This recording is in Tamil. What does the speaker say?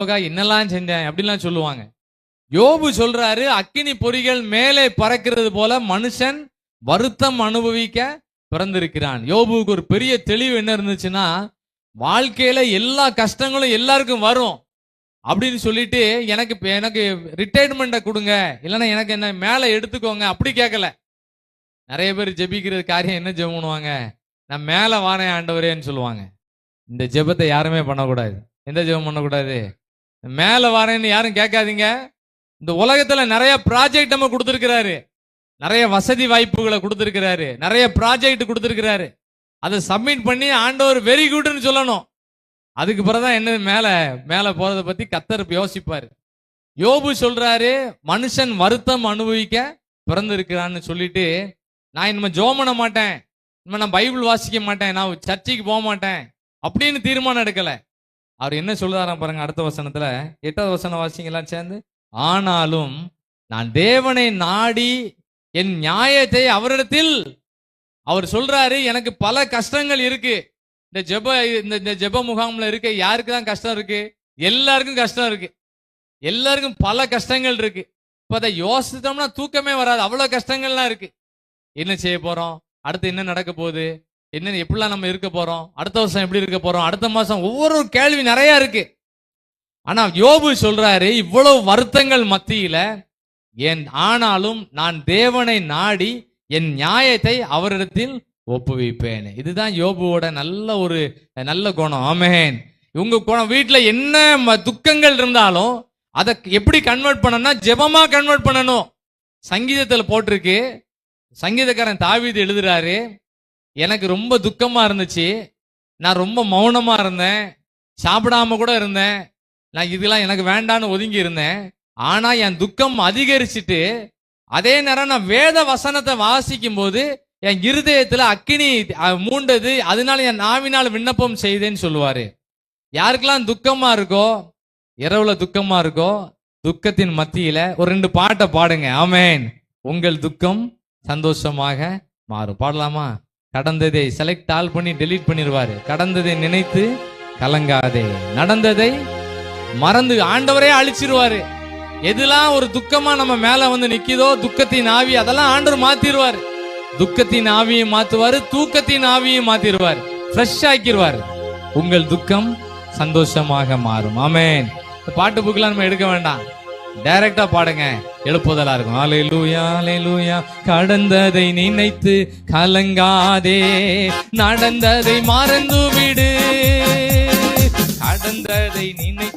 என்னெல்லாம் செஞ்சேன் அப்படின்லாம் சொல்லுவாங்க. யோபு சொல்றாரு, அக்கினி பொறிகள் மேலே பறக்கிறது போல மனுஷன் வருத்தம் அனுபவிக்க பிறந்திருக்கிறான். யோபுக்கு ஒரு பெரிய தெளிவு என்ன இருந்துச்சுன்னா, வாழ்க்கையில எல்லா கஷ்டங்களும் எல்லாருக்கும் வரும் அப்படின்னு சொல்லிட்டு எனக்கு ரிட்டையர்மெண்ட்டை கொடுங்க, இல்லைன்னா எனக்கு என்ன மேலே எடுத்துக்கோங்க அப்படி கேட்கல. நிறைய பேர் ஜெபிக்கிறது காரியம் என்ன ஜெபம் பண்ணுவாங்க, நான் மேலே வாரேன் ஆண்டவரேன்னு சொல்லுவாங்க. இந்த ஜெபத்தை யாருமே பண்ணக்கூடாது. எந்த ஜெபம் பண்ணக்கூடாது? மேலே வாரேன்னு யாரும் கேட்காதீங்க. இந்த உலகத்துல நிறைய ப்ராஜெக்ட் நம்ம கொடுத்திருக்கிறாரு, நிறைய வசதி வாய்ப்புகளை கொடுத்திருக்கிறாரு, நிறைய ப்ராஜெக்ட் கொடுத்திருக்கிறாரு. அதை சப்மிட் பண்ணி ஆண்டவர் வெரி குட்னு சொல்லணும். அதுக்கு பிறகுதான் என்ன மேல மேல போறதை பத்தி கர்த்தர் யோசிப்பாரு. யோபு சொல்றாரு, மனுஷன் வருத்தம் அனுபவிக்க பிறந்திருக்கிறான்னு சொல்லிட்டு, நான் இனிமே ஜெபம் பண்ண மாட்டேன், இனிமே நான் பைபிள் வாசிக்க மாட்டேன், நான் சர்ச்சைக்கு போக மாட்டேன் அப்படின்னு தீர்மானம் எடுக்கல. அவர் என்ன சொல்றாராம் பாருங்க, அடுத்த வசனத்துல 8வது வசனம் வாசிங்கலாம் சேர்ந்து. ஆனாலும் நான் தேவனை நாடி என் நியாயத்தை அவரிடத்தில், அவர் சொல்றாரு, எனக்கு பல கஷ்டங்கள் இருக்கு. இந்த ஜெப முகாம்ல இருக்க யாருக்கு தான் கஷ்டம் இருக்கு? எல்லாருக்கும் கஷ்டம் இருக்கு. எல்லாருக்கும் பல கஷ்டங்கள் இருக்கு. இப்ப அதை யோசித்தோம்னா தூக்கமே வராது, அவ்வளவு கஷ்டங்கள்லாம் இருக்கு. என்ன செய்ய போறோம், அடுத்து என்ன நடக்க போகுது, என்ன எப்படிலாம் நம்ம இருக்க போறோம், அடுத்த வருஷம் எப்படி இருக்க போறோம், அடுத்த மாசம், ஒவ்வொரு கேள்வி நிறைய இருக்கு. ஆனா யோபு சொல்றாரு, இவ்வளவு வருத்தங்கள் மத்தியில ஆனாலும் நான் தேவனை நாடி என் நியாயத்தை அவரிடத்தில் ஒப்புவிப்பேன். இதுதான் யோபுவோட நல்ல குணம். ஆமென். உங்க குணம், வீட்டுல என்ன துக்கங்கள் இருந்தாலும் அதை எப்படி கன்வெர்ட் பண்ணணும்னா ஜெபமா கன்வெர்ட் பண்ணணும். சங்கீதத்துல போட்டிருக்கு, சங்கீதக்காரன் தாவீது எழுதுறாரு, எனக்கு ரொம்ப துக்கமா இருந்துச்சு, நான் ரொம்ப மௌனமா இருந்தேன், சாப்பிடாம கூட இருந்தேன், நான் இதெல்லாம் எனக்கு வேண்டான்னு ஒதுங்கி இருந்தேன். ஆனா என் துக்கம் அதிகரிச்சுட்டு அதே நேரம் நான் வேத வசனத்தை வாசிக்கும் போது என் இருதயத்துல அக்கினி மூண்டது, அதனால என் நாவினால் விண்ணப்பம் செய்தேன்னு சொல்லுவாரு. யாருக்கெல்லாம் துக்கமா இருக்கோ, இரவுல துக்கமா இருக்கோ, துக்கத்தின் மத்தியில ஒரு 2 பாட்டை பாடுங்க. ஆமென். உங்கள் துக்கம் சந்தோஷமாக மாறும். பாடலாமா? கடந்ததை செலக்ட் ஆல் பண்ணி டெலீட் பண்ணிடுவாரு. கடந்ததை நினைத்து கலங்காதே, நடந்ததை மறந்து ஆண்டவரே அழிச்சிருவாரு. எதெல்லாம் ஒரு துக்கமா நம்ம மேல வந்து நிக்குதோ, துக்கத்தின் ஆவி, அதெல்லாம் ஆண்டவர் மாத்திருவாரு. துக்கத்தின் ஆவியை மாத்துவாரு, தூக்கத்தின் ஆவியை மாத்திருவாரு, ஃப்ரெஷ் ஆக்கிடுவாரு. உங்கள் துக்கம் சந்தோஷமாக மாறும். ஆமென். பாட்டு புக்கெல்லாம் நம்ம எடுக்க வேண்டாம், டைரக்டா பாடுங்க, எழுப்புதலா இருக்கும். அல்லேலூயா அல்லேலூயா. கடந்ததை நினைத்து கலங்காதே, நடந்ததை மறந்து விடு, கடந்ததை நினைத்து